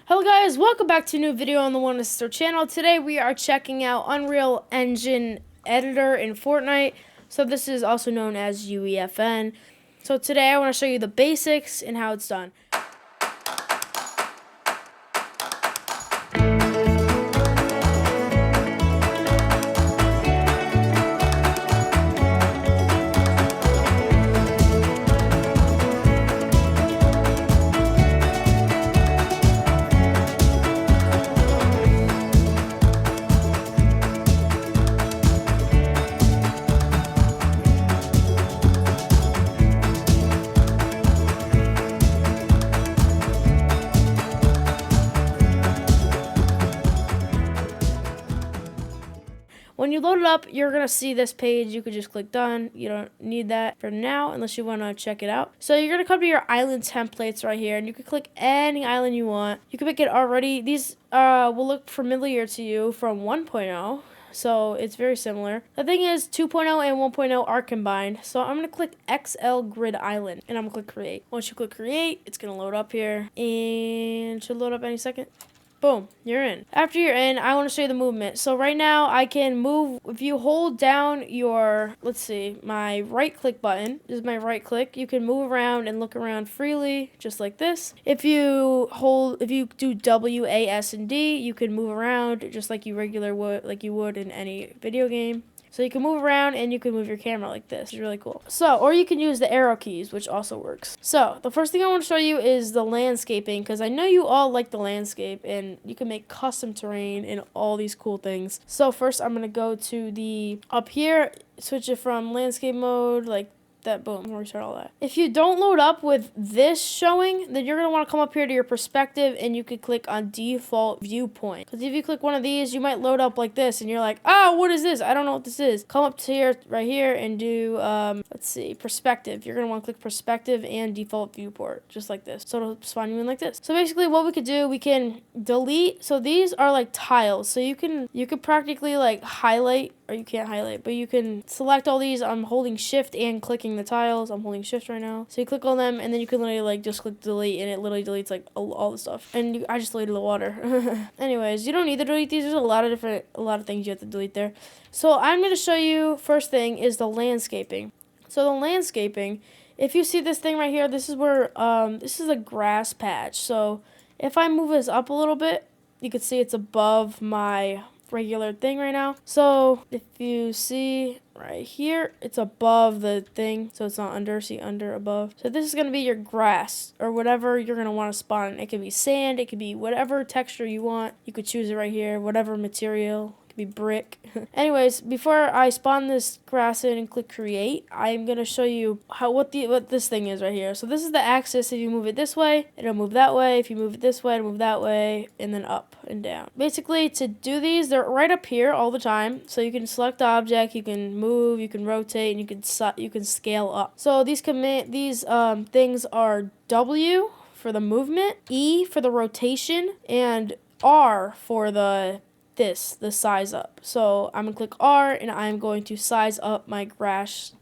Hello guys, welcome back to a new video on the One Sister channel. Today we are checking out Unreal Engine Editor in Fortnite. So this is also known as UEFN. So today I want to show you the basics and how it's done. When you load it up, you're going to see this page. You could just click done. You don't need that for now unless you want to check it out. So you're going to come to your island templates right here, and you can click any island you want. You can pick it already. These will look familiar to you from 1.0. So it's very similar. The thing is 2.0 and 1.0 are combined. So I'm going to click XL Grid Island, and I'm going to click create. Once you click create, it's going to load up here, and it should load up any second. Boom, you're in. After you're in, I want to show you the movement. So right now, I can move. If you hold down your, let's see, my right click button, this is my right click, you can move around and look around freely, just like this. If you do W, A, S, and D, you can move around just like you would in any video game. So you can move around and you can move your camera like this. It's really cool. So, or you can use the arrow keys, which also works. So, the first thing I want to show you is the landscaping, because I know you all like the landscape and you can make custom terrain and all these cool things. So, first I'm going to go to the up here, switch it from landscape mode, like that, boom, restart all that. If you don't load up with this showing, then you're going to want to come up here to your perspective and you could click on default viewpoint. Because if you click one of these, you might load up like this and you're like, oh, what is this? I don't know what this is. Come up to here, right here, and do, let's see, perspective. You're going to want to click perspective and default viewport, just like this. So it'll spawn you in like this. So basically what we could do, we can delete. So these are like tiles. So you could practically like highlight, or you can't highlight, but you can select all these. I'm holding shift and clicking the tiles. I'm holding shift right now. So you click on them and then you can literally like just click delete and it literally deletes like all the stuff. And I just deleted the water. Anyways, you don't need to delete these. There's a lot of things you have to delete there. So I'm going to show you, first thing is the landscaping. So the landscaping, if you see this thing right here, this is where, this is a grass patch. So if I move this up a little bit, you can see it's above my regular thing right now. So if you see right here, it's above the thing, so it's not under. See, under, above. So this is going to be your grass or whatever you're going to want to spawn. It could be sand, it could be whatever texture you want. You could choose it right here, whatever material. Be brick. Anyways, before I spawn this grass in and click create, I'm gonna show you what this thing is right here. So this is the axis. If you move it this way, it'll move that way. If you move it this way, it'll move that way, and then up and down. Basically, to do these, they're right up here all the time. So you can select the object, you can move, you can rotate, and you can scale up. So these things are W for the movement, E for the rotation, and R for the size up. So I'm gonna click R and I'm going to size up my grass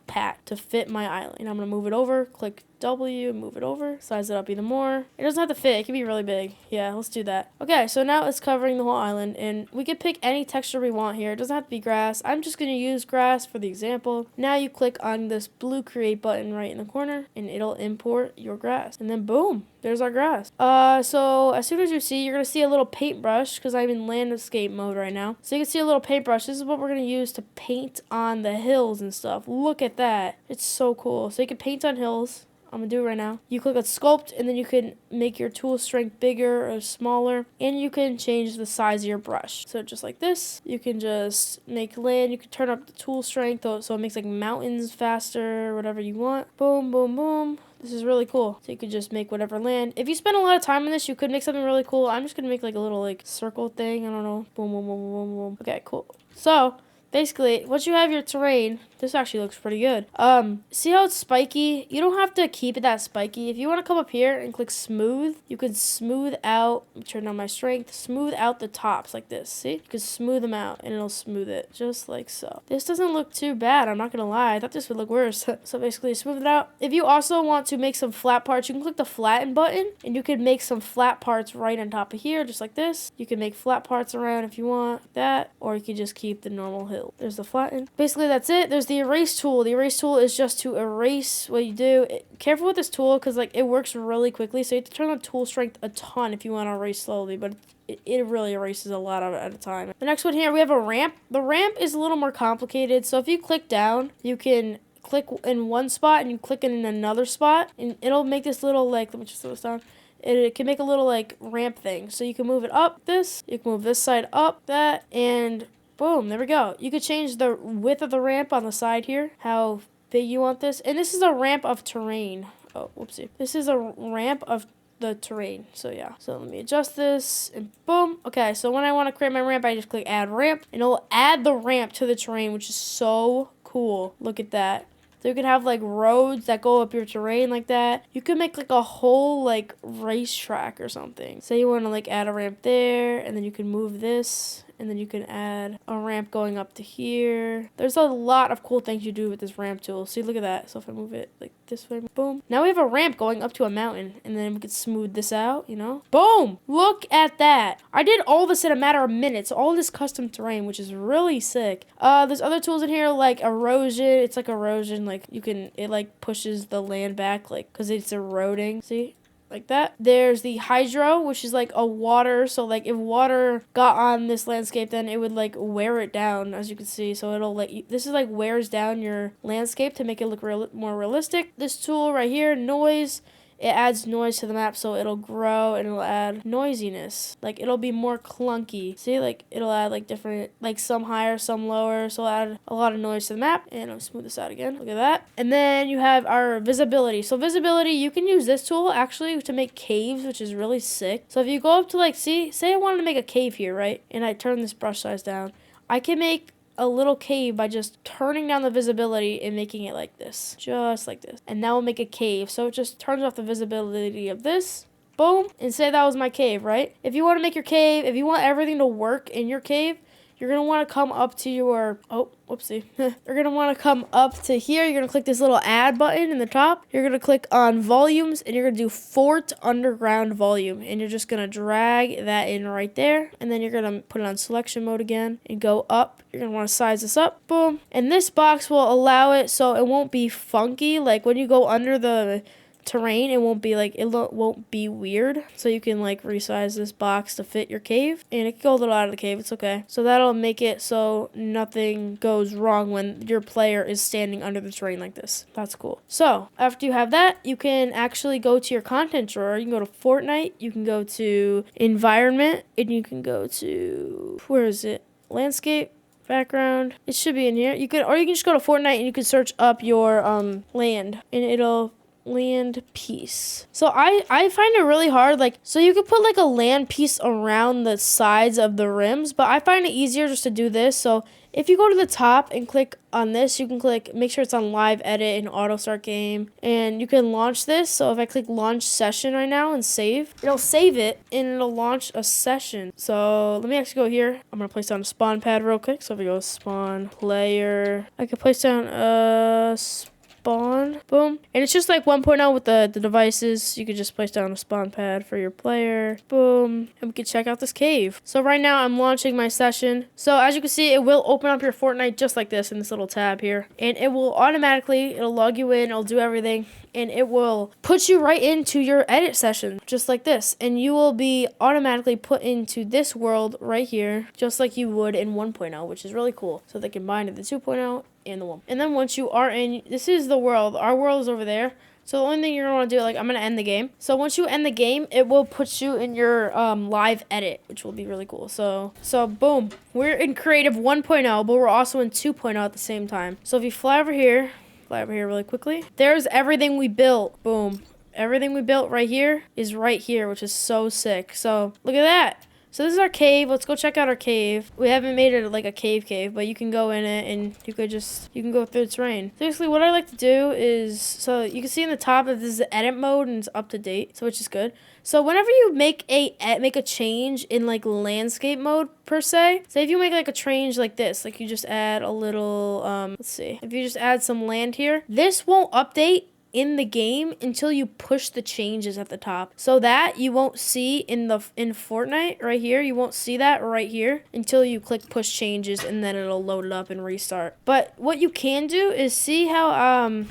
pat to fit my island. And I'm gonna move it over, click W, move it over, size it up even more. It doesn't have to fit, it can be really big. Yeah, let's do that. Okay, so now it's covering the whole island and we can pick any texture we want here. It doesn't have to be grass. I'm just gonna use grass for the example. Now you click on this blue create button right in the corner and it'll import your grass. And then boom, there's our grass. So as soon as you see, you're gonna see a little paintbrush because I'm in landscape mode right now. So you can see a little paintbrush. This is what we're gonna use to paint on the hills and stuff. Look at that. It's so cool. So you can paint on hills. I'm gonna do it right now. You click on sculpt and then you can make your tool strength bigger or smaller, and you can change the size of your brush. So just like this, you can just make land. You can turn up the tool strength so it makes like mountains faster, whatever you want. Boom, boom, boom. This is really cool. So you could just make whatever land. If you spend a lot of time on this, you could make something really cool. I'm just gonna make like a little like circle thing. I don't know. Boom, boom, boom, boom, boom. Okay, cool. So basically, once you have your terrain, This actually looks pretty good. See how it's spiky? You don't have to keep it that spiky. If you want to come up here and click smooth, you can smooth out, turn on my strength, smooth out the tops like this. See? You can smooth them out and it'll smooth it just like so. This doesn't look too bad. I'm not going to lie. I thought this would look worse. So basically smooth it out. If you also want to make some flat parts, you can click the flatten button and you can make some flat parts right on top of here, just like this. You can make flat parts around if you want that, or you can just keep the normal hill. There's the flatten. Basically, that's it. There's the erase tool. The erase tool is just to erase what you do. Careful with this tool because like it works really quickly, so you have to turn on tool strength a ton if you want to erase slowly, but it really erases a lot of it at a time. The next one here, we have a ramp. The ramp is a little more complicated, so if you click down, you can click in one spot and you click it in another spot, and it'll make this little, like, let me just throw this down. It can make a little like ramp thing, so you can move it up this, you can move this side up, that, and boom, there we go. You could change the width of the ramp on the side here, how big you want this, and this is a ramp of terrain. Oh, whoopsie. This is a ramp of the terrain, so yeah. So let me adjust this, and boom. Okay, so when I want to create my ramp, I just click add ramp, and it'll add the ramp to the terrain, which is so cool. Look at that. So you can have like roads that go up your terrain like that. You can make like a whole like racetrack or something. Say you want to like add a ramp there, and then you can move this, and then you can add a ramp going up to here. There's a lot of cool things you do with this ramp tool. See, look at that. So if I move it like this way, boom. Now we have a ramp going up to a mountain, and then we can smooth this out, you know? Boom! Look at that. I did all this in a matter of minutes. All this custom terrain, which is really sick. There's other tools in here like erosion. It's like erosion, like you can, it like pushes the land back, like, cause it's eroding. See? Like that. There's the hydro, which is like a water, so like if water got on this landscape, then it would like wear it down, as you can see. So it'll like, this is like wears down your landscape to make it look more realistic. This tool right here, noise, it adds noise to the map, so it'll grow and it'll add noisiness. Like it'll be more clunky. See, like it'll add like different, like some higher, some lower, so it'll add a lot of noise to the map. And I'll smooth this out again. Look at that. And then you have our visibility. So visibility, you can use this tool actually to make caves, which is really sick. So if you go up to like, see, say I wanted to make a cave here, right? And I turn this brush size down. I can make a little cave by just turning down the visibility and making it like this, just like this, and now we'll make a cave. So it just turns off the visibility of this, boom, and say that was my cave, right? If you want to make your cave, if you want everything to work in your cave, you're going to want to come up to your, oh, whoopsie. You're going to want to come up to here. You're going to click this little add button in the top. You're going to click on volumes, and you're going to do Fort Underground Volume. And you're just going to drag that in right there. And then you're going to put it on selection mode again and go up. You're going to want to size this up. Boom. And this box will allow it so it won't be funky. Like when you go under the terrain, it won't be like, it won't be weird. So you can like resize this box to fit your cave, and it can go a little out of the cave. It's okay. So that'll make it so nothing goes wrong when your player is standing under the terrain like this. That's cool. So after you have that, you can actually go to your content drawer. You can go to Fortnite, you can go to environment, and you can go to, where is it? Landscape, background. It should be in here. You can, or you can just go to Fortnite and you can search up your land, and it'll land piece. So I find it really hard, like, so you could put like a land piece around the sides of the rims, but I find it easier just to do this. So if you go to the top and click on this, you can click, make sure it's on live edit and auto start game, and you can launch this. So if I click launch session right now and save, it'll save it and it'll launch a session. So let me actually go here. I'm gonna place down a spawn pad real quick. So if we go spawn player, I can place down a spawn, boom, and it's just like 1.0 with the devices. You could just place down a spawn pad for your player, boom, and we can check out this cave. So right now I'm launching my session. So as you can see, it will open up your Fortnite just like this in this little tab here, and it will automatically, it'll log you in, it'll do everything, and it will put you right into your edit session just like this, and you will be automatically put into this world right here just like you would in 1.0, which is really cool. So they combined the 2.0 and the 1. And then once you are in, this is the world. Our world is over there. So the only thing you're going to want to do, like, I'm going to end the game. So once you end the game, it will put you in your live edit, which will be really cool. So boom. We're in creative 1.0, but we're also in 2.0 at the same time. So if you fly over here really quickly, there's everything we built. Boom. Everything we built right here is right here, which is so sick. So look at that. So this is our cave. Let's go check out our cave. We haven't made it like a cave, but you can go in it and you can go through the terrain. Basically, what I like to do is, so you can see in the top that this is the edit mode and it's up to date, so which is good. So whenever you make a change in like landscape mode per se, say if you make like a change like this, like you just add a little, let's see, if you just add some land here, this won't update in the game until you push the changes at the top. So that you won't see in Fortnite right here, you won't see that right here until you click push changes, and then it'll load it up and restart. But what you can do is see how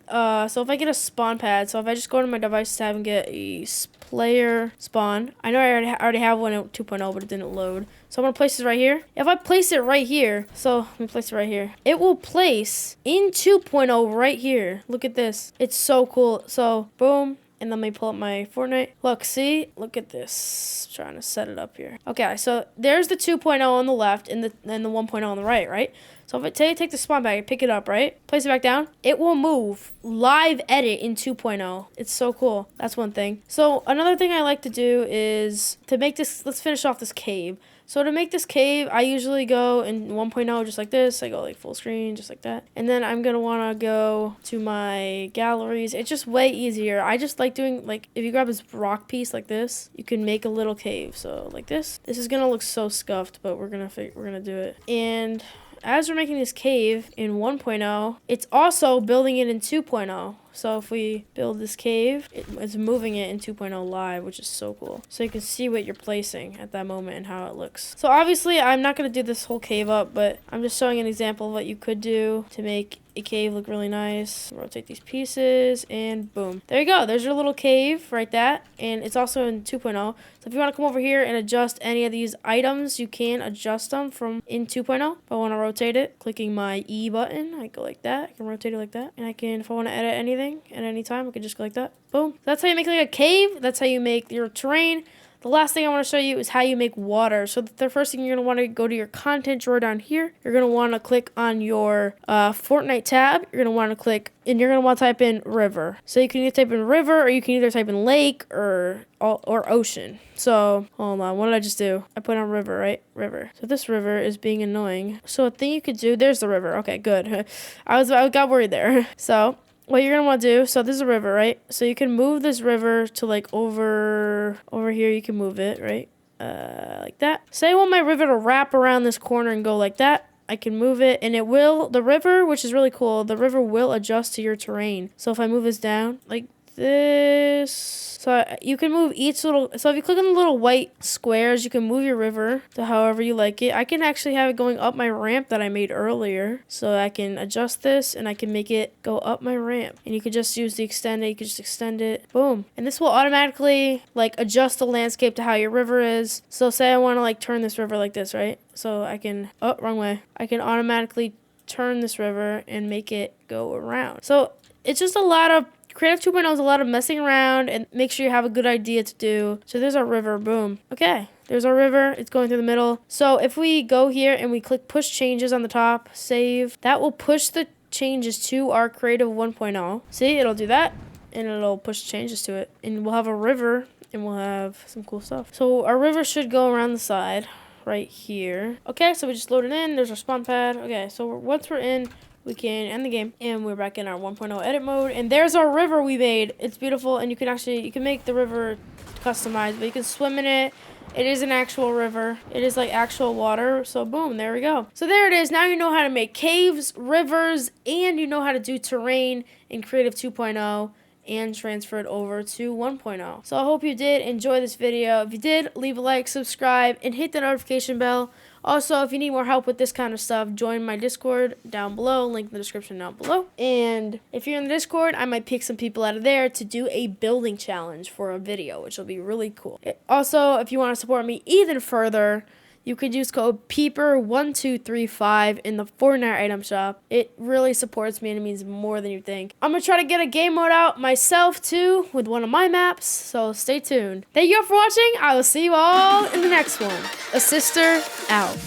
so if I get a spawn pad, so if I just go to my device tab and get a player spawn, I know I already have one at 2.0, but it didn't load. So I'm gonna place this right here. If I place it right here, so let me place it right here, it will place in 2.0 right here. Look at this. It's so cool. So boom. And let me pull up my Fortnite. Look, see? Look at this. Trying to set it up here. Okay, so there's the 2.0 on the left and the 1.0 on the right? So if I take the spawn bag, pick it up, right? Place it back down. It will move live edit in 2.0. It's so cool. That's one thing. So another thing I like to do is to make this, let's finish off this cave. So to make this cave, I usually go in 1.0 just like this. I go like full screen, just like that. And then I'm going to want to go to my galleries. It's just way easier. I just like doing, like, if you grab this rock piece like this, you can make a little cave. So like this. This is going to look so scuffed, but we're going to do it. And as we're making this cave in 1.0, it's also building it in 2.0. So if we build this cave, it's moving it in 2.0 live, which is so cool. So you can see what you're placing at that moment and how it looks. So obviously, I'm not going to do this whole cave up, but I'm just showing an example of what you could do to make a cave look really nice. Rotate these pieces, and boom. There you go. There's your little cave right there. And it's also in 2.0. So if you want to come over here and adjust any of these items, you can adjust them from in 2.0. If I want to rotate it, clicking my E button, I go like that. I can rotate it like that. And I can, if I want to edit anything at any time, I can just go like that. Boom. That's how you make like a cave. That's how you make your terrain. The last thing I want to show you is how you make water. So the first thing you're going to want to go to your content drawer down here. You're going to want to click on your Fortnite tab. You're going to want to click, and you're going to want to type in river. So you can either type in river, or you can either type in lake or ocean. So hold on, what did I just do? I put on river, right? River. So this river is being annoying. So a thing you could do, there's the river. Okay, good. I got worried there. So what you're going to want to do, so this is a river, right? So you can move this river to like over here. You can move it, right? Like that. Say I want my river to wrap around this corner and go like that. I can move it, and it will, the river, which is really cool, the river will adjust to your terrain. So if I move this down like this, so you can move each little, so if you click on the little white squares, you can move your river to however you like it. I can actually have it going up my ramp that I made earlier. So I can adjust this and I can make it go up my ramp. And you could just use the extend it, you could just extend it, boom. And this will automatically like adjust the landscape to how your river is. So say I want to like turn this river like this, right? So I can, oh, wrong way. I can automatically turn this river and make it go around. So it's just a lot of, Creative 2.0 is a lot of messing around and make sure you have a good idea to do. So there's our river, boom. Okay, there's our river, it's going through the middle. So if we go here and we click push changes on the top, save, that will push the changes to our Creative 1.0. See, it'll do that and it'll push changes to it. And we'll have a river and we'll have some cool stuff. So our river should go around the side right here. Okay, so we just load it in, there's our spawn pad. Okay, so once we're in, we can end the game, and we're back in our 1.0 edit mode, and there's our river we made. It's beautiful, and you can make the river customized, but you can swim in it. It is an actual river. It is like actual water, so boom, there we go. So there it is. Now you know how to make caves, rivers, and you know how to do terrain in Creative 2.0 and transfer it over to 1.0. So I hope you did enjoy this video. If you did, leave a like, subscribe, and hit the notification bell. Also, if you need more help with this kind of stuff, join my Discord down below, link in the description down below. And if you're in the Discord, I might pick some people out of there to do a building challenge for a video, which will be really cool. Also, if you want to support me even further, you could use code PEEPER1235 in the Fortnite item shop. It really supports me and it means more than you think. I'm going to try to get a game mode out myself too with one of my maps, so stay tuned. Thank you all for watching. I will see you all in the next one. A sister out.